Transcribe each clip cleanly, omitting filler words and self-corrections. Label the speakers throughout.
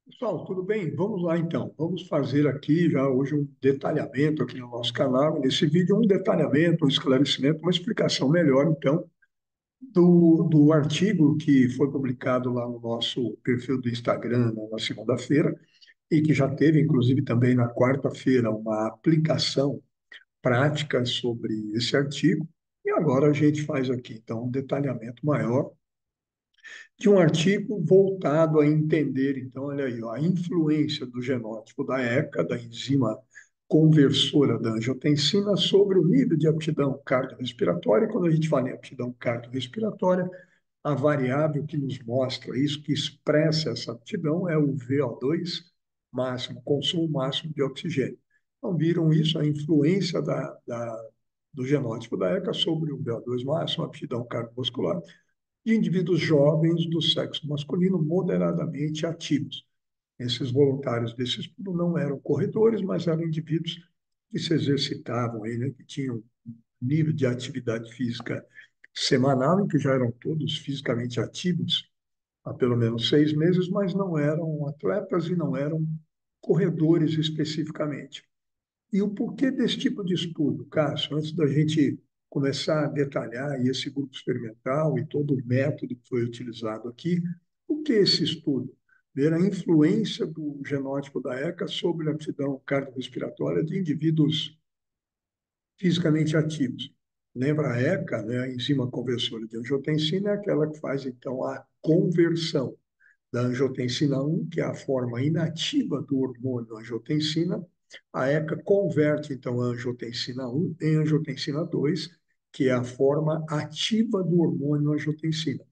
Speaker 1: Pessoal, tudo bem? Vamos lá então. Vamos fazer aqui já hoje um detalhamento aqui no nosso canal. Nesse vídeo, um detalhamento, um esclarecimento, uma explicação melhor, então, do artigo que foi publicado lá no nosso perfil do Instagram na segunda-feira e que já teve, inclusive, também na quarta-feira, uma aplicação prática sobre esse artigo. E agora a gente faz aqui, então, um detalhamento maior de um artigo voltado a entender, então, olha aí, ó, a influência do genótipo da ECA, da enzima conversora da angiotensina, sobre o nível de aptidão cardiorrespiratória. E quando a gente fala em aptidão cardiorrespiratória, a variável que nos mostra isso, que expressa essa aptidão, é o VO2 máximo, consumo máximo de oxigênio. Então, viram isso, a influência do genótipo da ECA sobre o VO2 máximo, a aptidão cardiovascular, de indivíduos jovens do sexo masculino moderadamente ativos. Esses voluntários desse estudo não eram corredores, mas eram indivíduos que se exercitavam, aí, né, que tinham um nível de atividade física semanal, em que já eram todos fisicamente ativos há pelo menos 6 meses, mas não eram atletas e não eram corredores especificamente. E o porquê desse tipo de estudo, Cássio, antes da gente começar a detalhar esse grupo experimental e todo o método que foi utilizado aqui, o que é esse estudo? Ver a influência do genótipo da ECA sobre a aptidão cardiorrespiratória de indivíduos fisicamente ativos. Lembra a ECA, né, a enzima conversora de angiotensina, é aquela que faz, então, a conversão da angiotensina 1, que é a forma inativa do hormônio angiotensina. A ECA converte, então, a angiotensina 1 em angiotensina 2, que é a forma ativa do hormônio angiotensina,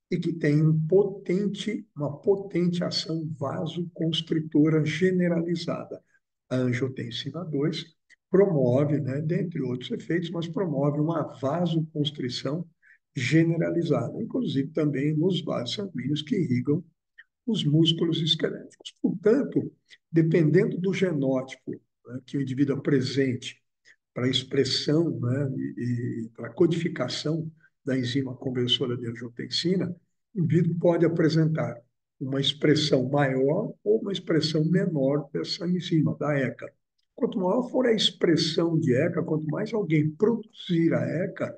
Speaker 1: e que tem uma potente ação vasoconstritora generalizada. A angiotensina 2 promove, né, dentre outros efeitos, mas promove uma vasoconstrição generalizada, inclusive também nos vasos sanguíneos que irrigam os músculos esqueléticos. Portanto, dependendo do genótipo, né, que o indivíduo apresente para a expressão, né, e para a codificação da enzima conversora de angiotensina, o indivíduo pode apresentar uma expressão maior ou uma expressão menor dessa enzima, da ECA. Quanto maior for a expressão de ECA, quanto mais alguém produzir a ECA,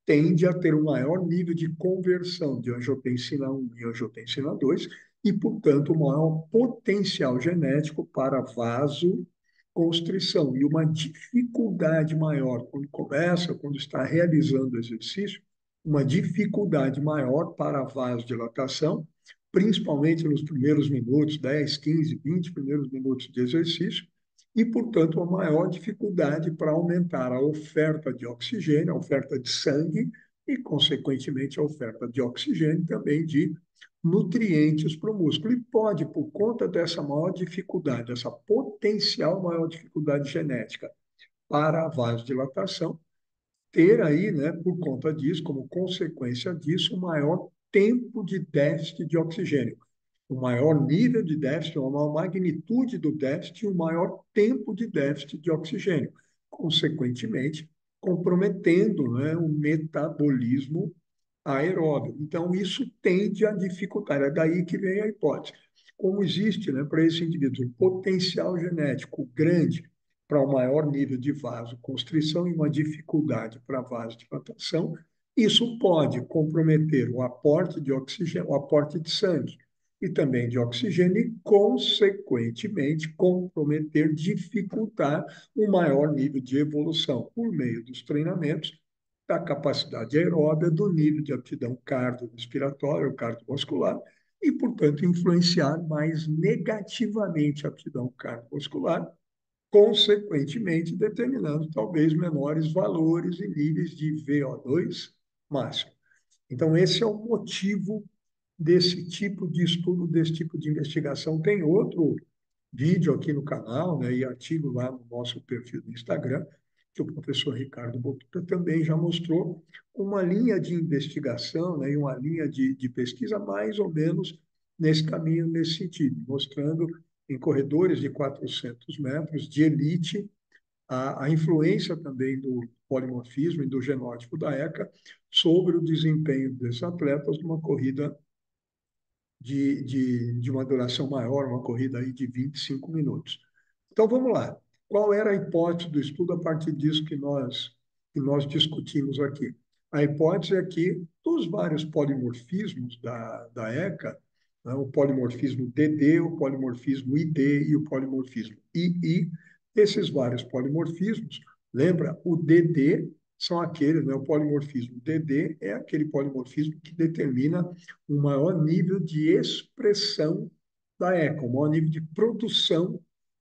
Speaker 1: tende a ter um maior nível de conversão de angiotensina 1 e angiotensina 2 e, portanto, um maior potencial genético para vasoconstrição e uma dificuldade maior quando começa, quando está realizando o exercício, uma dificuldade maior para a vasodilatação, principalmente nos primeiros minutos, 10, 15, 20 primeiros minutos de exercício, e, portanto, uma maior dificuldade para aumentar a oferta de oxigênio, a oferta de sangue e, consequentemente, a oferta de oxigênio também de nutrientes para o músculo. E pode, por conta dessa maior dificuldade, essa potencial maior dificuldade genética para a vasodilatação, ter aí, né, por conta disso, como consequência disso, um maior tempo de déficit de oxigênio, um maior nível de déficit, uma maior magnitude do déficit e um maior tempo de déficit de oxigênio, consequentemente comprometendo, né, o metabolismo aeróbio. Então, isso tende a dificultar, é daí que vem a hipótese. Como existe, né, para esse indivíduo um potencial genético grande para um maior nível de vasoconstrição e uma dificuldade para vasodilatação, isso pode comprometer o aporte de oxigênio, o aporte de sangue e também de oxigênio e, consequentemente, comprometer, dificultar um maior nível de evolução por meio dos treinamentos da capacidade aeróbia, do nível de aptidão cardiorrespiratória ou cardiovascular e, portanto, influenciar mais negativamente a aptidão cardiovascular, consequentemente determinando talvez menores valores e níveis de VO2 máximo. Então, esse é o motivo desse tipo de estudo, desse tipo de investigação. Tem outro vídeo aqui no canal, né, e artigo lá no nosso perfil do Instagram, que o professor Ricardo Botuta também já mostrou uma linha de investigação, né, e uma linha de pesquisa mais ou menos nesse caminho, nesse sentido, mostrando em corredores de 400 metros de elite a influência também do polimorfismo e do genótipo da ECA sobre o desempenho desses atletas numa corrida de uma duração maior, uma corrida aí de 25 minutos. Então, vamos lá. Qual era a hipótese do estudo a partir disso que nós discutimos aqui? A hipótese é que, dos vários polimorfismos da ECA, né, o polimorfismo DD, o polimorfismo ID e o polimorfismo II, esses vários polimorfismos, lembra, o DD são aqueles, né, o polimorfismo DD é aquele polimorfismo que determina um maior nível de expressão da ECA, um maior nível de produção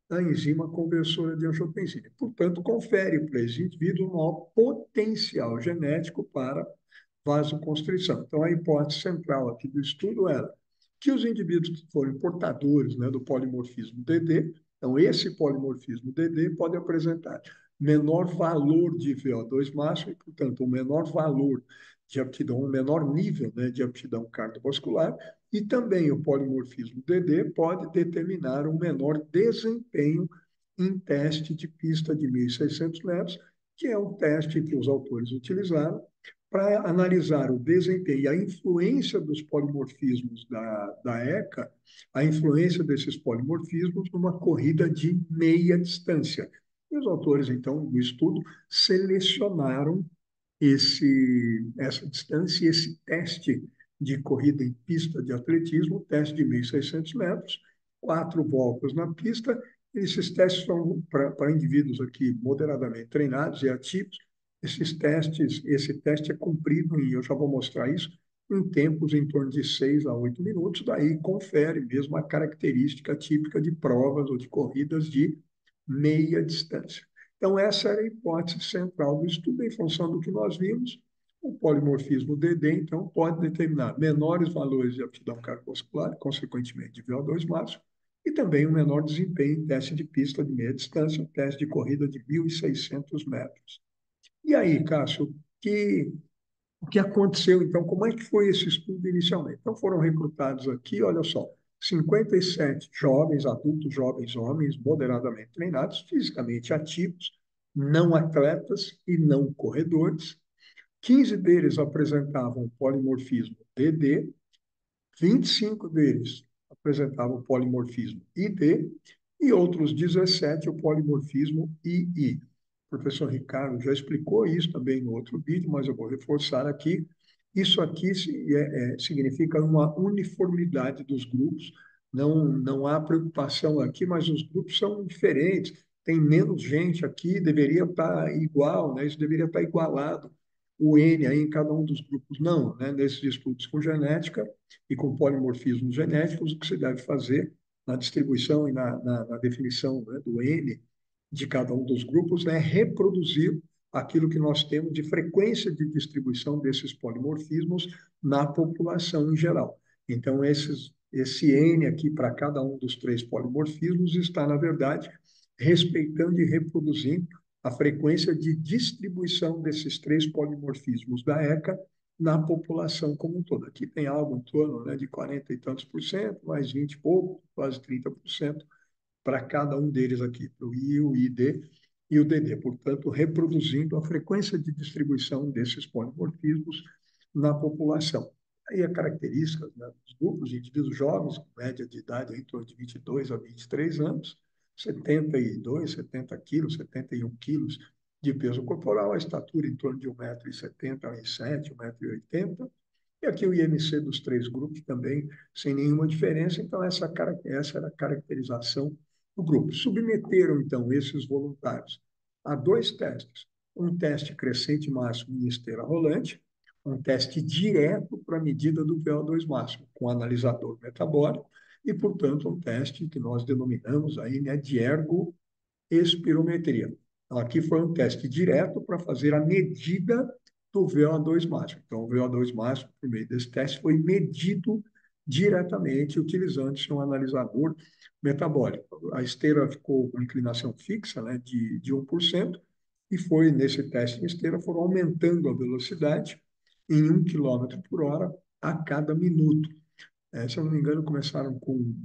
Speaker 1: da enzima conversora de angiotensina. Portanto, confere para esse indivíduo um maior potencial genético para vasoconstrição. Então, a hipótese central aqui do estudo era que os indivíduos que forem portadores, né, do polimorfismo DD, então esse polimorfismo DD pode apresentar menor valor de VO2 máximo e, portanto, um menor valor de aptidão, um menor nível, né, de aptidão cardiovascular, e também o polimorfismo DD pode determinar um menor desempenho em teste de pista de 1.600 metros, que é um teste que os autores utilizaram para analisar o desempenho e a influência dos polimorfismos da ECA, a influência desses polimorfismos numa corrida de meia distância. E os autores, então, do estudo, selecionaram essa distância, esse teste de corrida em pista de atletismo, teste de 1.600 metros, 4 voltas na pista. Esses testes são para indivíduos aqui moderadamente treinados e ativos. Esse teste é cumprido, e eu já vou mostrar isso, em tempos em torno de 6 a 8 minutos, daí confere mesmo a característica típica de provas ou de corridas de meia distância. Então, essa era a hipótese central do estudo, em função do que nós vimos. O polimorfismo DD, então, pode determinar menores valores de aptidão cardiovascular, consequentemente de VO2 máximo, e também um menor desempenho em teste de pista de meia distância, teste de corrida de 1.600 metros. E aí, Cássio, o que aconteceu, então? Como é que foi esse estudo inicialmente? Então, foram recrutados aqui, olha só, 57 jovens, adultos, jovens homens, moderadamente treinados, fisicamente ativos, não atletas e não corredores. 15 deles apresentavam polimorfismo DD, 25 deles apresentavam polimorfismo ID e outros 17 o polimorfismo II. O professor Ricardo já explicou isso também no outro vídeo, mas eu vou reforçar aqui. Isso aqui significa uma uniformidade dos grupos, não há preocupação aqui, mas os grupos são diferentes, tem menos gente aqui, deveria estar igual, né? Isso deveria estar igualado, o N aí em cada um dos grupos. Não, né? Nesses estudos com genética e com polimorfismos genéticos, o que se deve fazer na distribuição e na definição, né, do N de cada um dos grupos é reproduzir aquilo que nós temos de frequência de distribuição desses polimorfismos na população em geral. Então, esse N aqui para cada um dos 3 polimorfismos está, na verdade, respeitando e reproduzindo a frequência de distribuição desses 3 polimorfismos da ECA na população como um todo. Aqui tem algo em torno, né, de 40 e tantos por cento, mais 20 e pouco, quase 30% para cada um deles aqui, para o I, o ID e o DD. Portanto, reproduzindo a frequência de distribuição desses polimorfismos na população. Aí a característica, né, dos grupos de indivíduos jovens, com média de idade em torno de 22 a 23 anos, 72, 70 quilos, 71 quilos de peso corporal, a estatura em torno de 1,70 m, 1,7 m, 1,80 m, e aqui o IMC dos 3 grupos também, sem nenhuma diferença. Então, essa era a caracterização do grupo. Submeteram, então, esses voluntários a 2 testes. Um teste crescente máximo em esteira rolante, um teste direto para a medida do VO2 máximo, com analisador metabólico, e, portanto, um teste que nós denominamos aí, né, de ergoespirometria. Então, aqui foi um teste direto para fazer a medida do VO2 máximo. Então, o VO2 máximo, por meio desse teste, foi medido diretamente utilizando-se um analisador metabólico. A esteira ficou com inclinação fixa, né, de 1%, e foi nesse teste em esteira, foram aumentando a velocidade em 1 km por hora a cada minuto. Se eu não me engano, começaram com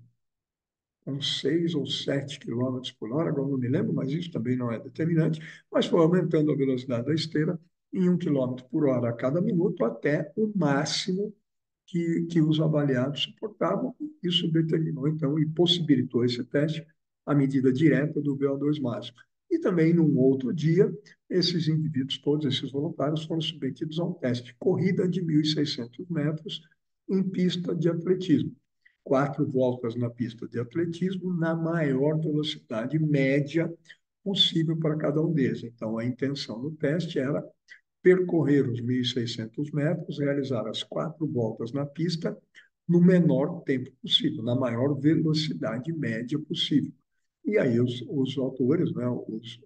Speaker 1: 6 ou 7 quilômetros por hora, agora não me lembro, mas isso também não é determinante, mas foi aumentando a velocidade da esteira em 1 km por hora a cada minuto até o máximo que os avaliados suportavam. Isso determinou, então, e possibilitou esse teste, a medida direta do VO2 máximo. E também, num outro dia, esses indivíduos, todos esses voluntários, foram submetidos a um teste de corrida de 1.600 metros em pista de atletismo. 4 voltas na pista de atletismo na maior velocidade média possível para cada um deles. Então, a intenção do teste era percorrer os 1.600 metros, realizar as 4 voltas na pista no menor tempo possível, na maior velocidade média possível. E aí os autores, né, os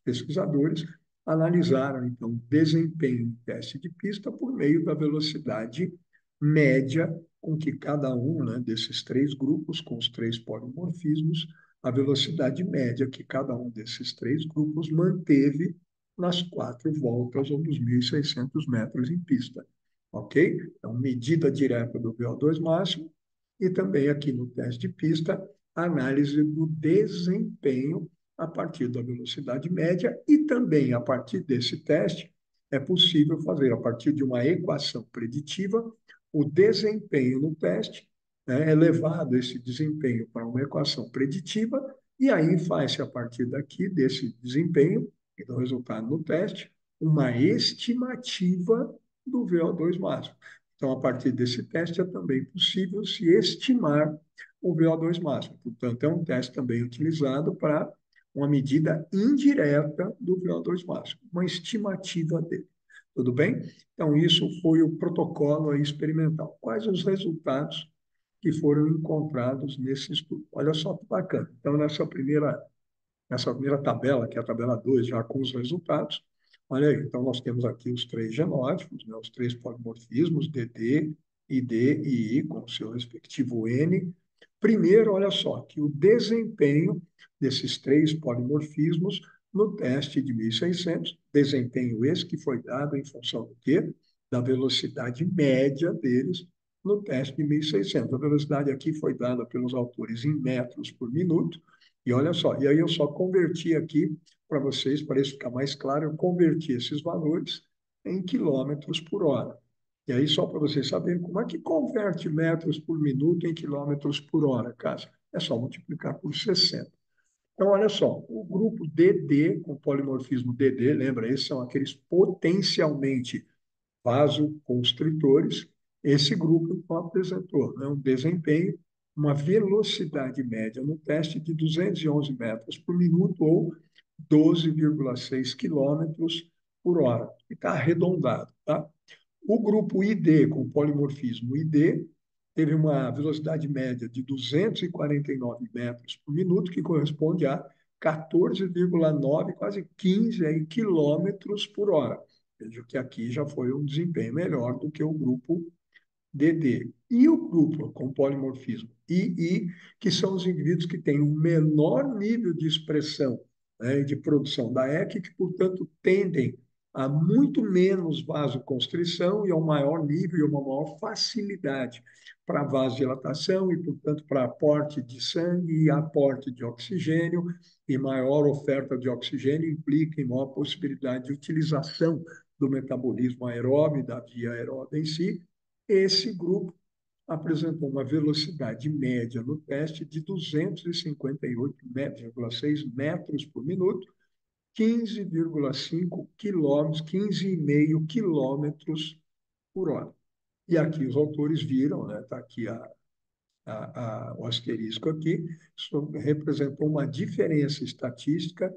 Speaker 1: pesquisadores, analisaram, então, o desempenho em teste de pista por meio da velocidade média com que cada um, né, desses 3 grupos, com os 3 polimorfismos, a velocidade média que cada um desses 3 grupos manteve nas 4 voltas ou nos 1.600 metros em pista. Ok? Então, medida direta do VO2 máximo e também aqui no teste de pista, análise do desempenho a partir da velocidade média e também a partir desse teste é possível fazer, a partir de uma equação preditiva, o desempenho no teste, né, é levado esse desempenho para uma equação preditiva e aí faz-se a partir daqui, desse desempenho, e do resultado no teste, uma estimativa do VO2 máximo. Então, a partir desse teste, é também possível se estimar o VO2 máximo. Portanto, é um teste também utilizado para uma medida indireta do VO2 máximo, uma estimativa dele. Tudo bem? Então, isso foi o protocolo experimental. Quais os resultados que foram encontrados nesse estudo? Olha só que bacana. Então, nessa primeira tabela, que é a tabela 2, já com os resultados. Olha aí, então nós temos aqui os 3 genótipos, né, os 3 polimorfismos, DD, ID e I, com o seu respectivo N. Primeiro, olha só, que o desempenho desses 3 polimorfismos no teste de 1.600, desempenho esse que foi dado em função do quê? Da velocidade média deles no teste de 1.600. A velocidade aqui foi dada pelos autores em metros por minuto, e olha só, e aí eu só converti aqui para vocês, para isso ficar mais claro, eu converti esses valores em quilômetros por hora. E aí, só para vocês saberem como é que converte metros por minuto em quilômetros por hora, Cássio? É só multiplicar por 60. Então, olha só, o grupo DD, com polimorfismo DD, lembra, esses são aqueles potencialmente vasoconstritores, esse grupo então, apresentou, né, um desempenho, uma velocidade média no teste de 211 metros por minuto ou 12,6 quilômetros por hora. E está arredondado. Tá? O grupo ID, com polimorfismo ID, teve uma velocidade média de 249 metros por minuto, que corresponde a 14,9, quase 15 aí, quilômetros por hora. Veja que aqui já foi um desempenho melhor do que o grupo DD. E o grupo com polimorfismo II, que são os indivíduos que têm um menor nível de expressão, né, de produção da EC, que, portanto, tendem a muito menos vasoconstrição e a um maior nível e uma maior facilidade para vasodilatação e, portanto, para aporte de sangue e aporte de oxigênio, e maior oferta de oxigênio implica em maior possibilidade de utilização do metabolismo aeróbio, da via aeróbica em si. Esse grupo apresentou uma velocidade média no teste de 258,6 metros por minuto, 15,5 quilômetros, 15,5 quilômetros por hora. E aqui os autores viram, né, está aqui o asterisco aqui, isso representou uma diferença estatística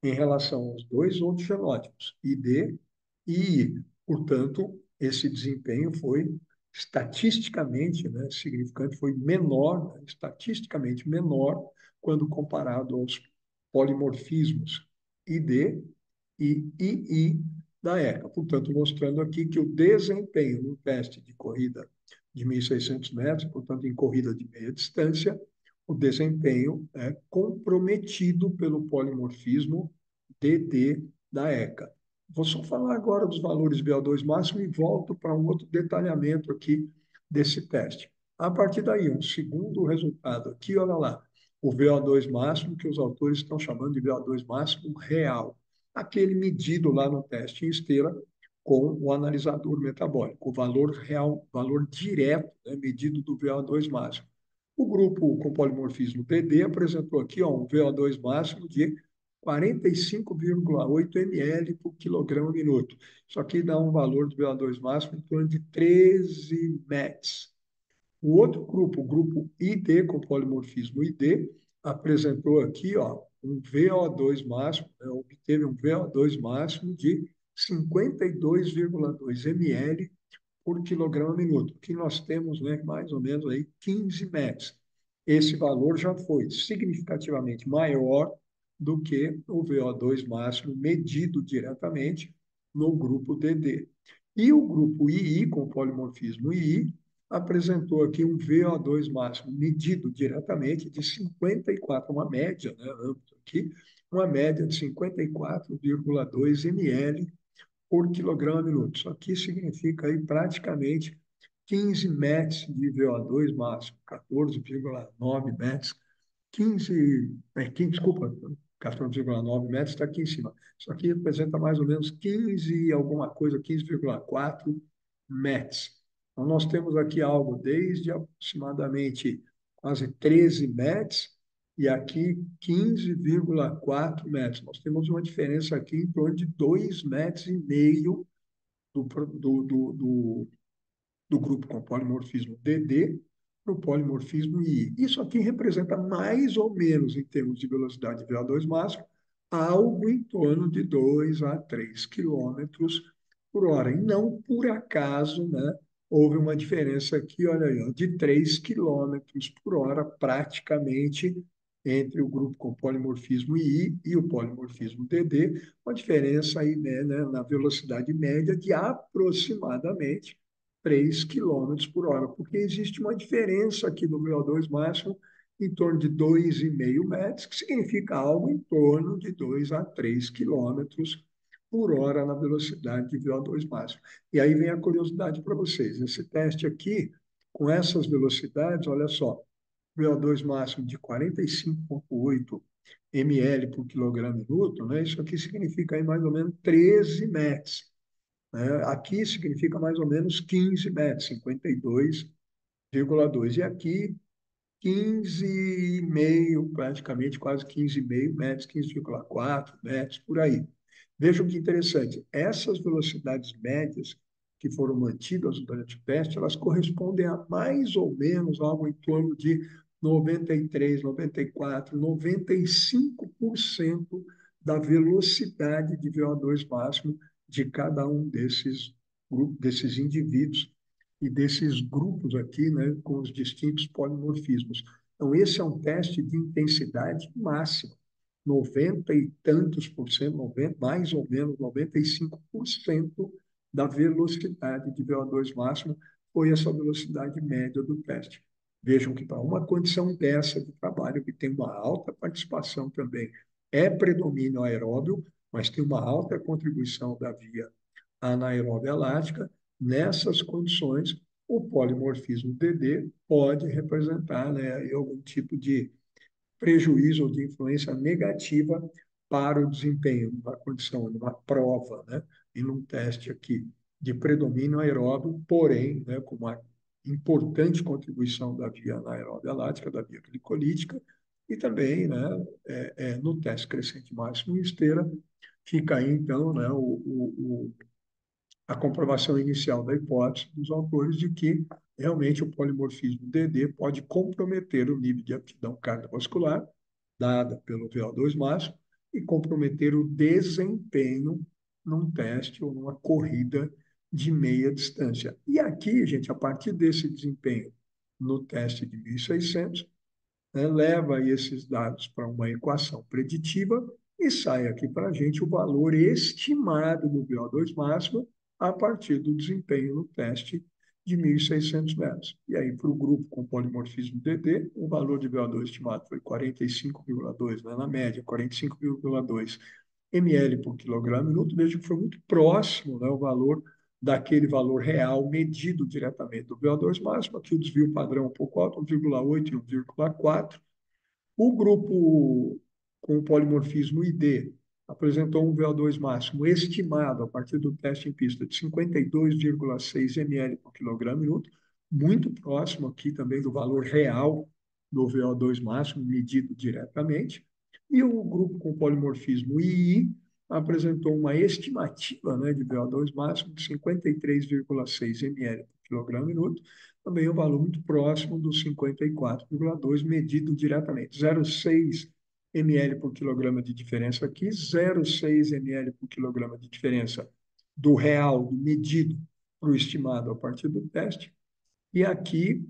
Speaker 1: em relação aos 2 outros genótipos, ID e I. Portanto, esse desempenho foi estatisticamente, né, significante, foi menor, né, estatisticamente menor, quando comparado aos polimorfismos ID e II da ECA. Portanto, mostrando aqui que o desempenho no teste de corrida de 1.600 metros, portanto, em corrida de meia distância, o desempenho é comprometido pelo polimorfismo DD da ECA. Vou só falar agora dos valores VO2 máximo e volto para um outro detalhamento aqui desse teste. A partir daí, um segundo resultado aqui, olha lá, o VO2 máximo, que os autores estão chamando de VO2 máximo real, aquele medido lá no teste em esteira com o analisador metabólico, o valor real, valor direto, né, medido do VO2 máximo. O grupo com polimorfismo DD apresentou aqui ó, um VO2 máximo de 45,8 ml por quilograma minuto. Isso aqui dá um valor do VO2 máximo em torno de 13 METs. O outro grupo, o grupo ID, com polimorfismo ID, apresentou aqui ó, um VO2 máximo, né, obteve um VO2 máximo de 52,2 ml por quilograma minuto, que nós temos né, mais ou menos aí 15 metros. Esse valor já foi significativamente maior do que o VO2 máximo medido diretamente no grupo DD. E o grupo II, com polimorfismo II, apresentou aqui um VO2 máximo medido diretamente de 54, uma média, né, aqui, uma média de 54,2 ml por quilograma minuto. Isso aqui significa aí praticamente 15 METs de VO2 máximo, 14,9 METs, 15, desculpa, 14,9 metros está aqui em cima. Isso aqui representa mais ou menos 15, alguma coisa, 15,4 metros. Então, nós temos aqui algo desde aproximadamente quase 13 metros e aqui 15,4 metros. Nós temos uma diferença aqui em torno de 2,5 metros do, do grupo com polimorfismo DD para o polimorfismo II. Isso aqui representa mais ou menos, em termos de velocidade de VO2 máximo, algo em torno de 2 a 3 quilômetros por hora. E não por acaso, né, houve uma diferença aqui, olha aí, ó, de 3 quilômetros por hora, praticamente, entre o grupo com polimorfismo II e o polimorfismo DD, uma diferença aí, né, na velocidade média de aproximadamente 3 quilômetros por hora, porque existe uma diferença aqui no VO2 máximo em torno de 2,5 metros, que significa algo em torno de 2 a 3 quilômetros por hora na velocidade de VO2 máximo. E aí vem a curiosidade para vocês. Esse teste aqui, com essas velocidades, olha só, VO2 máximo de 45,8 ml por quilograma minuto, né? Isso aqui significa aí mais ou menos 13 metros, né? Aqui significa mais ou menos 15 metros, 52,2. E aqui, 15,5, praticamente quase 15,5 metros, 15,4 metros, por aí. Vejam que interessante, essas velocidades médias que foram mantidas durante o teste, elas correspondem a mais ou menos algo em torno de 93, 94, 95% da velocidade de VO2 máximo de cada um desses grupos, desses indivíduos e desses grupos aqui, né, com os distintos polimorfismos. Então, esse é um teste de intensidade máxima. 90 e tantos por cento, 90, mais ou menos 95% da velocidade de VO2 máximo foi essa velocidade média do teste. Vejam que para uma condição dessa de trabalho, que tem uma alta participação também, é predomínio aeróbio, mas tem uma alta contribuição da via anaeróbia lática, nessas condições, o polimorfismo DD pode representar né, algum tipo de prejuízo ou de influência negativa para o desempenho numa condição, numa prova, né, e num teste aqui de predomínio aeróbio, porém, né, com uma importante contribuição da via anaeróbia lática, da via glicolítica, e também né, no teste crescente máximo em esteira, fica aí, então, né, a comprovação inicial da hipótese dos autores de que realmente o polimorfismo DD pode comprometer o nível de aptidão cardiovascular, dada pelo VO2 máximo, e comprometer o desempenho num teste ou numa corrida de meia distância. E aqui, gente, a partir desse desempenho no teste de 1.600, né, leva esses dados para uma equação preditiva e sai aqui para a gente o valor estimado do VO2 máximo a partir do desempenho no teste de 1.600 metros. E aí, para o grupo com polimorfismo DD, o valor de VO2 estimado foi 45,2, né, na média, 45,2 ml por quilograma minuto. Veja que foi muito próximo né, o valor daquele valor real medido diretamente do VO2 máximo. Aqui o desvio padrão um pouco alto, 1,8 e 1,4. O grupo com polimorfismo ID apresentou um VO2 máximo estimado a partir do teste em pista de 52,6 ml por quilograma minuto, muito próximo aqui também do valor real do VO2 máximo medido diretamente. E o grupo com polimorfismo II apresentou uma estimativa, né, de VO2 máximo de 53,6 ml por quilograma minuto, também um valor muito próximo dos 54,2 medido diretamente. 0,6 ml por quilograma de diferença aqui, 0,6 ml por quilograma de diferença do real, do medido, para o estimado a partir do teste. E aqui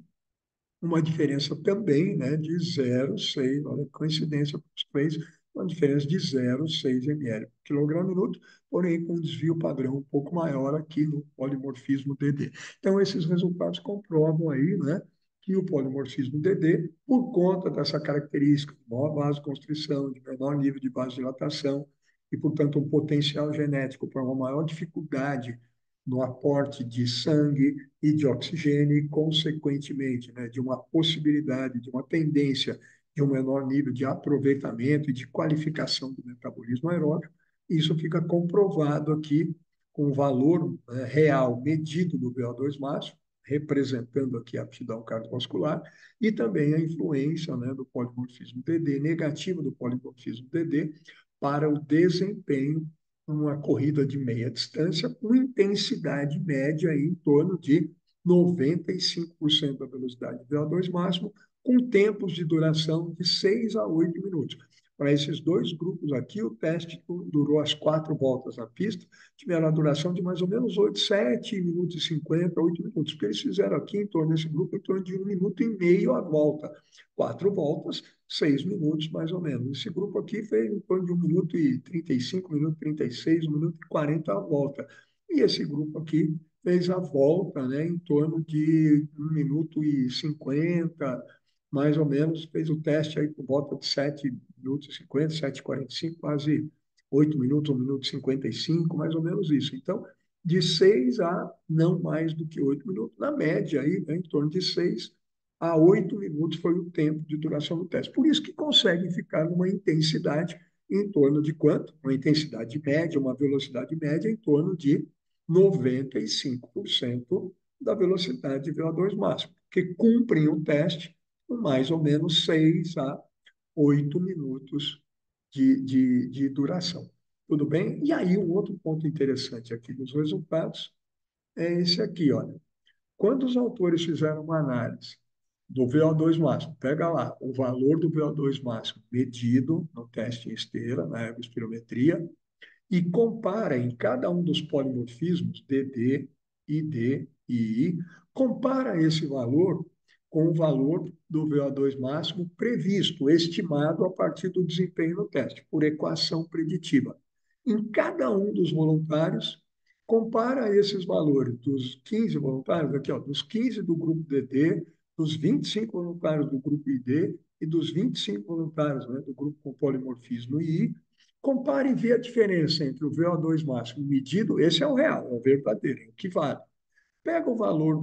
Speaker 1: uma diferença também, né, de 0,6, olha, coincidência com os três, uma diferença de 0,6 ml por quilograma minuto, porém com um desvio padrão um pouco maior aqui no polimorfismo DD. Então, esses resultados comprovam aí, né, que o polimorfismo DD, por conta dessa característica de maior vasoconstrição, de menor nível de vasodilatação, e, portanto, um potencial genético para uma maior dificuldade no aporte de sangue e de oxigênio e, consequentemente, né, de uma possibilidade, de uma tendência de um menor nível de aproveitamento e de qualificação do metabolismo aeróbio. Isso fica comprovado aqui com o valor, né, real medido do VO2 máximo, representando aqui a aptidão cardiovascular, e também a influência, né, do polimorfismo DD, negativa do polimorfismo DD, para o desempenho uma corrida de meia distância com intensidade média aí em torno de 95% da velocidade de VO2 máximo, com tempos de duração de 6 a 8 minutos. Para esses dois grupos aqui, o teste durou as 4 voltas na pista, tiveram a duração de mais ou menos 8, 7 minutos e 50, 8 minutos, porque eles fizeram aqui, em torno desse grupo, em torno de 1 minuto e meio a volta. 4 voltas, 6 minutos mais ou menos. Esse grupo aqui fez em torno de 1 minuto e 35, 1 minuto e 36, 1 minuto e 40 a volta. E esse grupo aqui fez a volta, né, em torno de 1 minuto e 50, mais ou menos, fez o teste aí por volta de 7 minutos e 50, 7h45, quase 8 minutos, 1 minuto e 55, mais ou menos isso. Então, de 6 a não mais do que 8 minutos, na média aí, né, em torno de 6 a 8 minutos foi o tempo de duração do teste. Por isso que conseguem ficar numa intensidade em torno de quanto? Uma intensidade média, uma velocidade média em torno de 95% da velocidade de VO2 máximo, que cumprem o teste com mais ou menos 6 a 8 minutos de duração. Tudo bem? E aí, um outro ponto interessante aqui dos resultados é esse aqui, olha. Quando os autores fizeram uma análise do VO2 máximo, pega lá o valor do VO2 máximo medido no teste em esteira, na ergospirometria, e compara em cada um dos polimorfismos, DD, ID e I, compara esse valor com o valor do VO2 máximo previsto, estimado a partir do desempenho no teste, por equação preditiva. Em cada um dos voluntários, compara esses valores dos 15 voluntários, aqui, ó, dos 15 do grupo DD, dos 25 voluntários do grupo ID e dos 25 voluntários, né, do grupo com polimorfismo I, compare e vê a diferença entre o VO2 máximo medido, esse é o real, é o verdadeiro, é o que vale. Pega o valor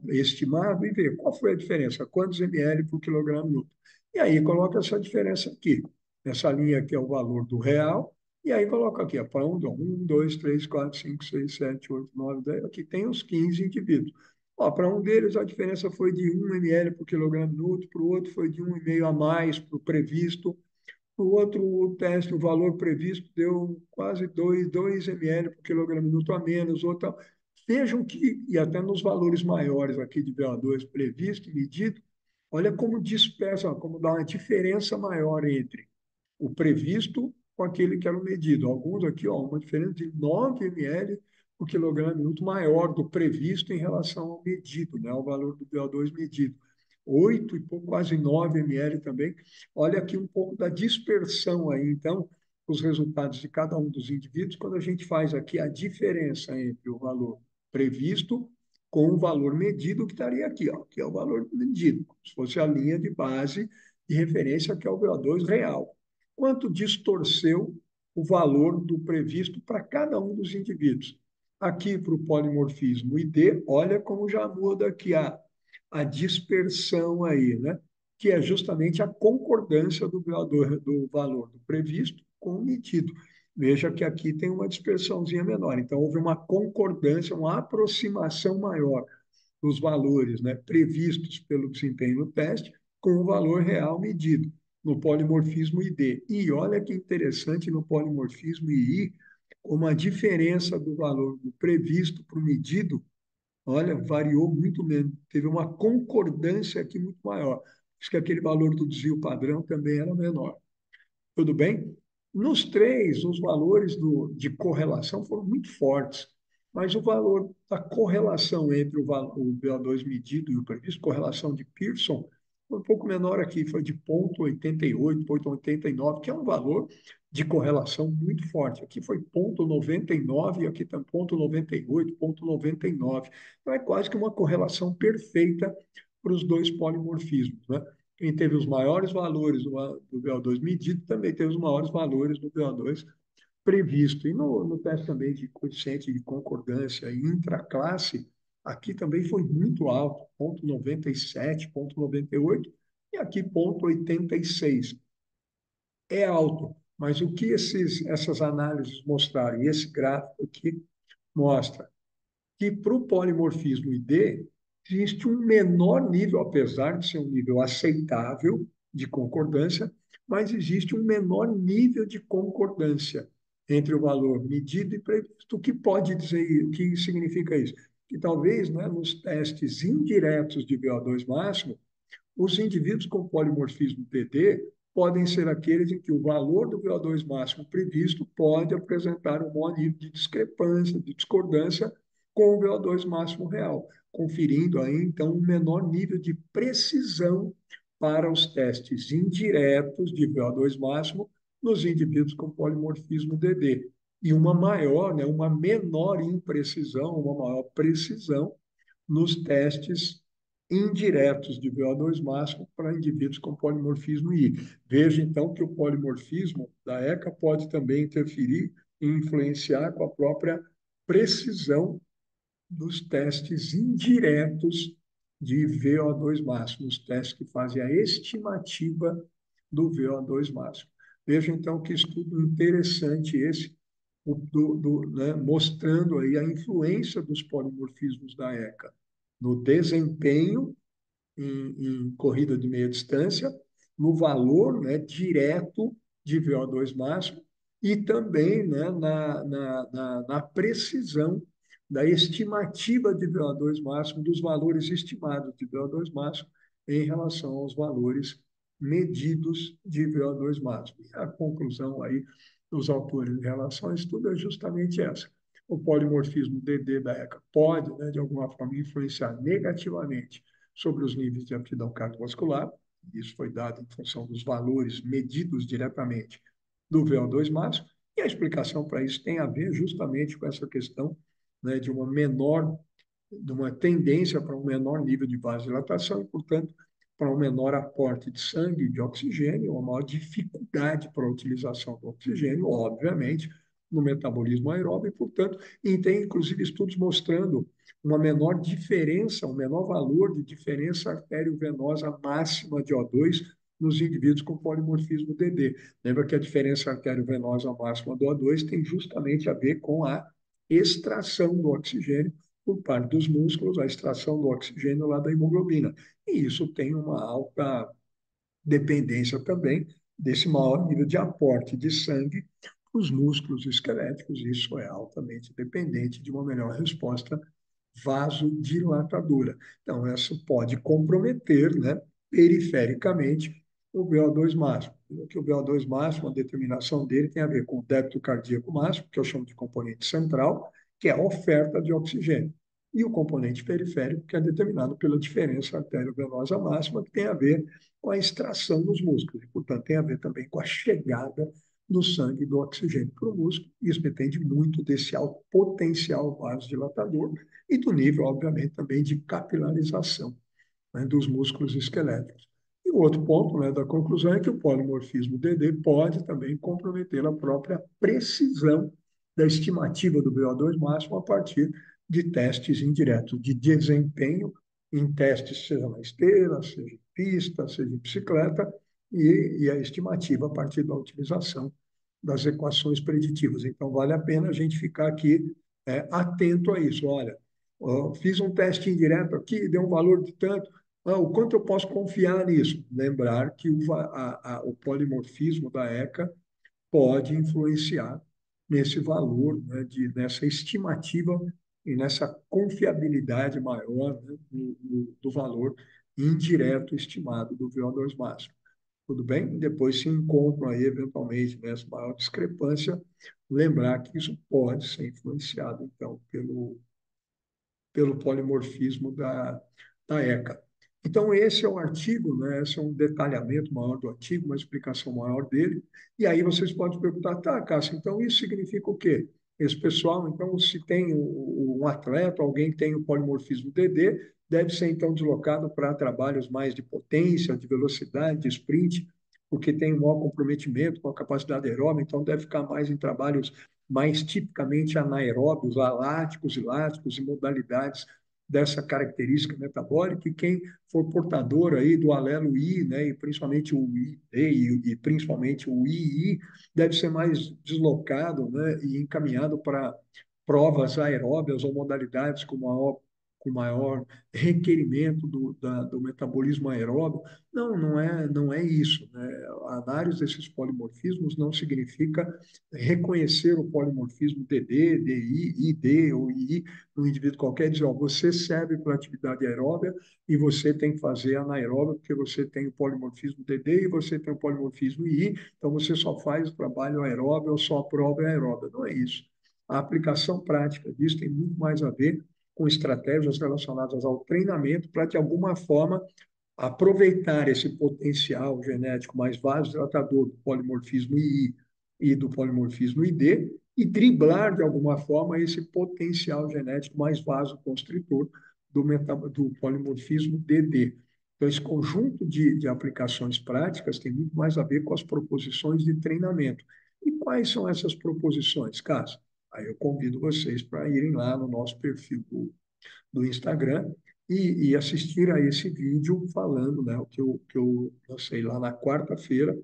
Speaker 1: estimado e vê qual foi a diferença, quantos ml por quilograma minuto. E aí coloca essa diferença aqui. Essa linha aqui é o valor do real, e aí coloca aqui, para 1, 2, 3, 4, 5, 6, 7, 8, 9, 10, aqui tem os 15 indivíduos. Para um deles a diferença foi de 1 ml por quilograma minuto, para o outro foi de 1,5 a mais para o previsto, o outro, o teste, o valor previsto deu quase 2 ml por quilograma minuto a menos. Outra. Vejam que, e até nos valores maiores aqui de VO2 previsto e medido, olha como dispersa, como dá uma diferença maior entre o previsto com aquele que era o medido. Alguns aqui, ó, uma diferença de 9 ml por quilograma minuto maior do previsto em relação ao medido, né, ao valor do VO2 medido. 8 e pouco, quase 9 ml também. Olha aqui um pouco da dispersão aí, então, os resultados de cada um dos indivíduos, quando a gente faz aqui a diferença entre o valor previsto com o valor medido, que estaria aqui, ó, que é o valor medido, como se fosse a linha de base de referência, que é o VO2 real. Quanto distorceu o valor do previsto para cada um dos indivíduos? Aqui para o polimorfismo ID, olha como já muda aqui a dispersão aí, né? Que é justamente a concordância do valor do previsto com o medido. veja que aqui tem uma dispersãozinha menor. Então, houve uma concordância, uma aproximação maior dos valores, né, previstos pelo desempenho no teste com o valor real medido no polimorfismo ID. E olha que interessante no polimorfismo II, uma diferença do valor do previsto para o medido, olha, variou muito menos, teve uma concordância aqui muito maior. Por isso que aquele valor do desvio padrão também era menor. Tudo bem? Nos três, os valores de correlação foram muito fortes, mas o valor da correlação entre o VO2 medido e o previsto, correlação de Pearson, foi um pouco menor aqui, foi de 0,88, 0,89, que é um valor de correlação muito forte. Aqui foi 0,99 e aqui está 0,98, 0,99. Então é quase que uma correlação perfeita para os dois polimorfismos, né? Quem teve os maiores valores do VO2 medido também teve os maiores valores do VO2 previsto. E no teste também de coeficiente de concordância intraclasse, aqui também foi muito alto, 0,97, 0,98, e aqui 0,86. É alto, mas o que essas análises mostraram, e esse gráfico aqui mostra, que para o polimorfismo ID existe um menor nível, apesar de ser um nível aceitável de concordância, mas existe um menor nível de concordância entre o valor medido e previsto. O que pode dizer, o que significa isso? Que talvez, né, nos testes indiretos de VO2 máximo, os indivíduos com polimorfismo PD podem ser aqueles em que o valor do VO2 máximo previsto pode apresentar um maior nível de discrepância, de discordância com o VO2 máximo real, conferindo aí, então, um menor nível de precisão para os testes indiretos de VO2 máximo nos indivíduos com polimorfismo DD. E uma maior, né, uma menor imprecisão, uma maior precisão nos testes indiretos de VO2 máximo para indivíduos com polimorfismo I. Veja, então, que o polimorfismo da ECA pode também interferir e influenciar com a própria precisão dos testes indiretos de VO2 máximo, os testes que fazem a estimativa do VO2 máximo. Veja, então, que estudo interessante esse, né, mostrando aí a influência dos polimorfismos da ECA no desempenho em corrida de meia distância, no valor, né, direto de VO2 máximo e também, né, na precisão da estimativa de VO2 máximo, dos valores estimados de VO2 máximo em relação aos valores medidos de VO2 máximo. E a conclusão aí dos autores em relação a isso tudo é justamente essa. O polimorfismo DD da ECA pode, né, de alguma forma, influenciar negativamente sobre os níveis de aptidão cardiovascular. Isso foi dado em função dos valores medidos diretamente do VO2 máximo. E a explicação para isso tem a ver justamente com essa questão, né, de uma tendência para um menor nível de vasodilatação e, portanto, para um menor aporte de sangue e de oxigênio, uma maior dificuldade para a utilização do oxigênio, obviamente, no metabolismo aeróbio, e, portanto, e tem inclusive estudos mostrando uma menor diferença, um menor valor de diferença arteriovenosa máxima de O2 nos indivíduos com polimorfismo DD. Lembra que a diferença arteriovenosa máxima do O2 tem justamente a ver com a extração do oxigênio por parte dos músculos, a extração do oxigênio lá da hemoglobina. E isso tem uma alta dependência também desse maior nível de aporte de sangue para os músculos esqueléticos. Isso é altamente dependente de uma melhor resposta vasodilatadora. Então, isso pode comprometer, né, perifericamente o VO2 máximo. Que o VO2 máximo, a determinação dele tem a ver com o débito cardíaco máximo, que eu chamo de componente central, que é a oferta de oxigênio. E o componente periférico, que é determinado pela diferença arteriovenosa máxima, que tem a ver com a extração dos músculos. E, portanto, tem a ver também com a chegada do sangue e do oxigênio para o músculo. Isso depende muito desse alto potencial vasodilatador e do nível, obviamente, também de capilarização, né, dos músculos esqueléticos. E o outro ponto, né, da conclusão é que o polimorfismo DD pode também comprometer a própria precisão da estimativa do VO2 máximo a partir de testes indiretos de desempenho em testes, seja na esteira, seja em pista, seja em bicicleta, e a estimativa a partir da utilização das equações preditivas. Então, vale a pena a gente ficar aqui atento a isso. Olha, ó, fiz um teste indireto aqui, deu um valor de tanto. Ah, o quanto eu posso confiar nisso? Lembrar que o polimorfismo da ECA pode influenciar nesse valor, né, nessa estimativa e nessa confiabilidade maior, né, do valor indireto estimado do VO2 máximo. Tudo bem? Depois se encontram aí, eventualmente, nessa maior discrepância, lembrar que isso pode ser influenciado, então, pelo polimorfismo da ECA. Então, esse é o artigo, né? Esse é um detalhamento maior do artigo, uma explicação maior dele. E aí vocês podem perguntar, tá, Cássio, então isso significa o quê? Esse pessoal, então, se tem um atleta, alguém que tem o polimorfismo DD, deve ser, então, deslocado para trabalhos mais de potência, de velocidade, de sprint, porque tem um maior comprometimento com a capacidade aeróbica, então deve ficar mais em trabalhos mais tipicamente anaeróbios, aláticos, elásticos e modalidades dessa característica metabólica, e quem for portador aí do alelo I, né, e principalmente o ID e principalmente o II, deve ser mais deslocado, né, e encaminhado para provas aeróbias ou modalidades com maior requerimento do metabolismo aeróbio. Não, não é isso, né? A análise desses polimorfismos não significa reconhecer o polimorfismo DD, DI, ID ou II no indivíduo qualquer, dizer, ó, você serve para atividade aeróbia e você tem que fazer anaeróbia porque você tem o polimorfismo DD e você tem o polimorfismo II, então você só faz o trabalho aeróbio ou só a prova é aeróbia. Não é isso. A aplicação prática disso tem muito mais a ver com estratégias relacionadas ao treinamento para, de alguma forma, aproveitar esse potencial genético mais vasodilatador do polimorfismo II e do polimorfismo ID e driblar, de alguma forma, esse potencial genético mais vasoconstritor do polimorfismo DD. Então, esse conjunto de aplicações práticas tem muito mais a ver com as proposições de treinamento. E quais são essas proposições, Cássio? Aí eu convido vocês para irem lá no nosso perfil do Instagram e assistir a esse vídeo falando, né, o que eu lancei lá na quarta-feira,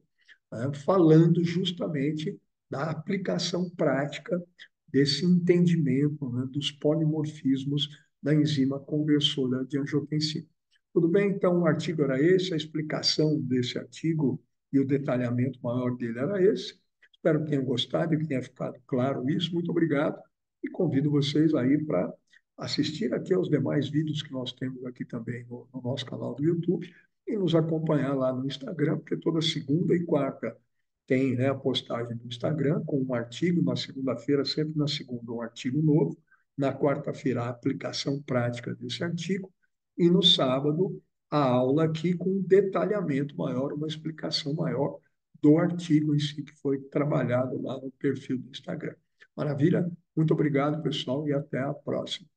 Speaker 1: né, falando justamente da aplicação prática desse entendimento, né, dos polimorfismos da enzima conversora de angiotensina. Tudo bem? Então, o artigo era esse, a explicação desse artigo e o detalhamento maior dele era esse. Espero que tenham gostado e que tenha ficado claro isso. Muito obrigado e convido vocês aí para assistir aqui aos demais vídeos que nós temos aqui também no nosso canal do YouTube e nos acompanhar lá no Instagram, porque toda segunda e quarta tem, né, a postagem do Instagram com um artigo, na segunda-feira, sempre na segunda, um artigo novo, na quarta-feira, a aplicação prática desse artigo, e no sábado, a aula aqui com um detalhamento maior, uma explicação maior do artigo em si que foi trabalhado lá no perfil do Instagram. Maravilha? Muito obrigado, pessoal, e até a próxima.